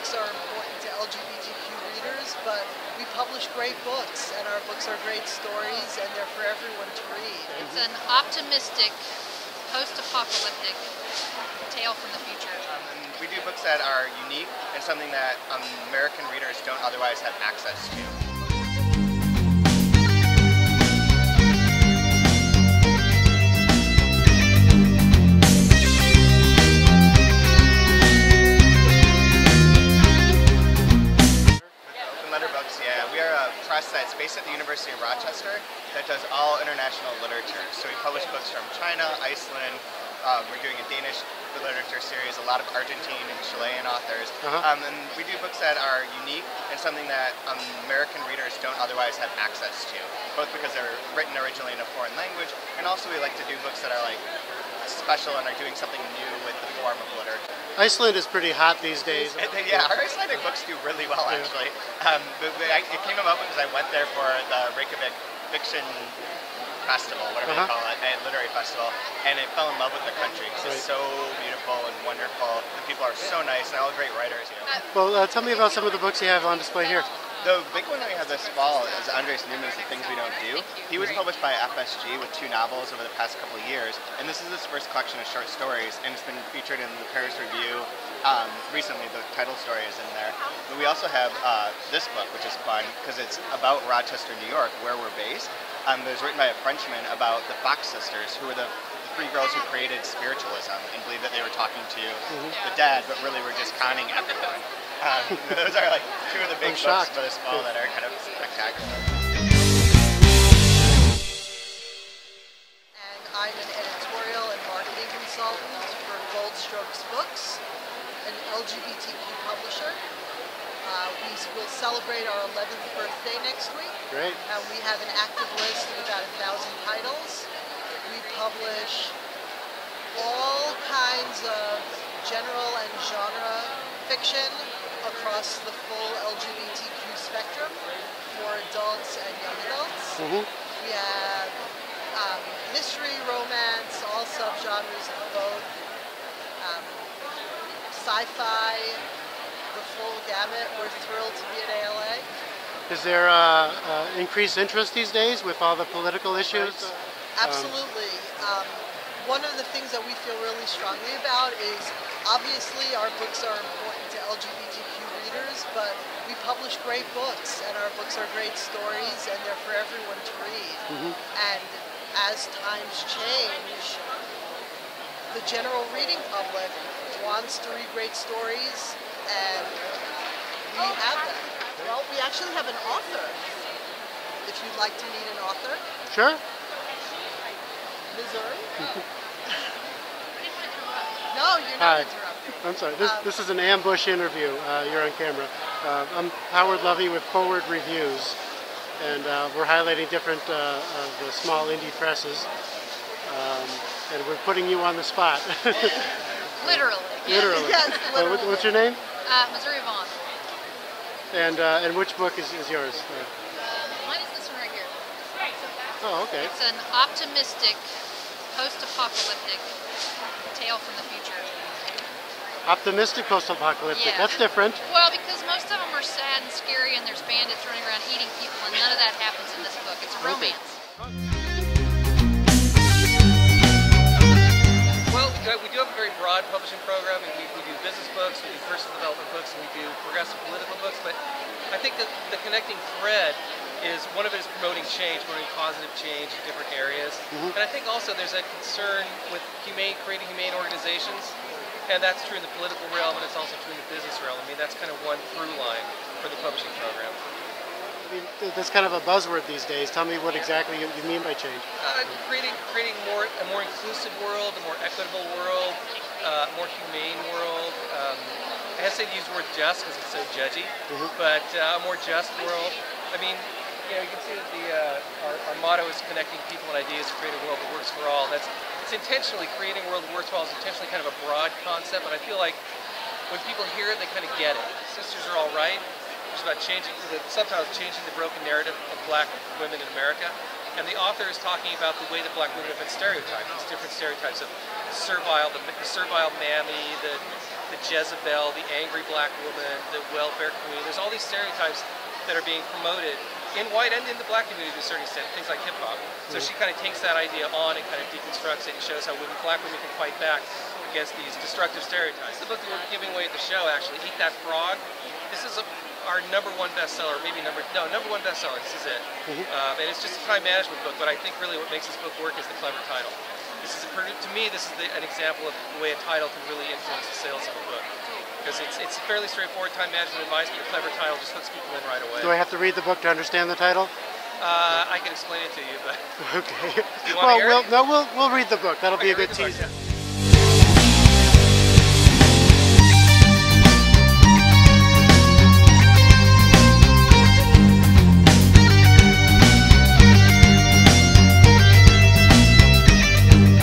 books are important to LGBTQ readers, but we publish great books, and our books are great stories, and they're for everyone to read. It's an optimistic, post-apocalyptic tale from the future. And we do books that are unique and something that American readers don't otherwise have access to. We are a press that's based at the University of Rochester that does all international literature. So we publish books from China, Iceland, we're doing a Danish literature series, a lot of Argentine and Chilean authors. And we do books that are unique and something that American readers don't otherwise have access to, both because they're written originally in a foreign language, and also we like to do books that are like special and are doing something new with the form of literature. Iceland is pretty hot these days. Yeah, our Icelandic books do really well, actually. It came about because I went there for the Reykjavik Fiction Festival, whatever you call it, a literary festival, and I fell in love with the country because it's so beautiful and wonderful. The people are so nice, and all great writers. Well, tell me about some of the books you have on display here. The big one we have this fall is Andres Newman's The Things We Don't Do. He was published by FSG with 2 novels over the past couple of years, and this is his first collection of short stories, and it's been featured in the Paris Review. Recently, the title story is in there. But we also have this book, which is fun, because it's about Rochester, New York, where we're based. It was written by a Frenchman about the Fox sisters, who were the 3 girls who created spiritualism and believed that they were talking to the dead, but really were just conning everyone. Those are like 2 of the big books for this fall that are kind of spectacular. And I'm an editorial and marketing consultant for Bold Strokes Books, an LGBTQ publisher. We will celebrate our 11th birthday next week. Great. And we have an active list of about 1,000 titles. We publish all kinds of general and genre fiction across the full LGBTQ spectrum for adults and young adults. We have mystery, romance, all subgenres of both, sci-fi, the full gamut. We're thrilled to be at ALA. Is there increased interest these days with all the political issues? Absolutely. One of the things that we feel really strongly about is obviously our books are important to LGBTQ readers, but we publish great books, and our books are great stories, and they're for everyone to read. And as times change, the general reading public wants to read great stories, and we have them. Well, we actually have an author, if you'd like to meet an author. Sure. Missouri? No, you're not interrupting. I'm sorry. This is an ambush interview. You're on camera. I'm Howard Lovy with Foreword Reviews, and we're highlighting different of the small indie presses, and we're putting you on the spot. Literally. Literally. Yes, literally. What's your name? Missouri Vaughn. And which book is yours? Mine is this one right here. Oh, okay. It's an optimistic, post-apocalyptic tale from the future. Optimistic post-apocalyptic. Yeah. That's different. Well, because most of them are sad and scary, and there's bandits running around eating people, and none of that happens in this book. It's a romance. Well, we do have a very broad publishing program. We do business books, we do personal development books, and we do progressive political books. But I think that the connecting thread is one of it is promoting change, promoting positive change in different areas. And I think also there's a concern with creating humane organizations. And that's true in the political realm, and it's also true in the business realm. I mean, that's kind of one through line for the publishing program. I mean, that's kind of a buzzword these days. Tell me what exactly you mean by change. Creating a more inclusive world, a more equitable world, a more humane world. I hesitate to use the word just because it's so judgy, but a more just world. I mean, you can see that our motto is connecting people and ideas to create a world that works for all. It's intentionally creating a world that works for all. It's intentionally kind of a broad concept, but I feel like when people hear it, they kind of get it. Sisters Are All Right. It's about changing the subtitles, changing the broken narrative of black women in America. And the author is talking about the way that black women have been stereotyped, these different stereotypes of servile, the servile mammy, the Jezebel, the angry black woman, the welfare queen. There's all these stereotypes that are being promoted in white and in the black community to a certain extent, things like hip hop. So she kind of takes that idea on and kind of deconstructs it and shows how black women can fight back against these destructive stereotypes. The book that we're giving away at the show, actually, Eat That Frog. This is our #1 bestseller, maybe #1 bestseller. This is it. And it's just a time management book, but I think really what makes this book work is the clever title. This is to me, this is an example of the way a title can really influence the sales of a book. Because it's fairly straightforward time management advice, but a clever title just hooks people in right away. Do I have to read the book to understand the title? I can explain it to you, but okay. Do you want to hear it? No, we'll read the book. That'll be a good read the book, teaser. yeah.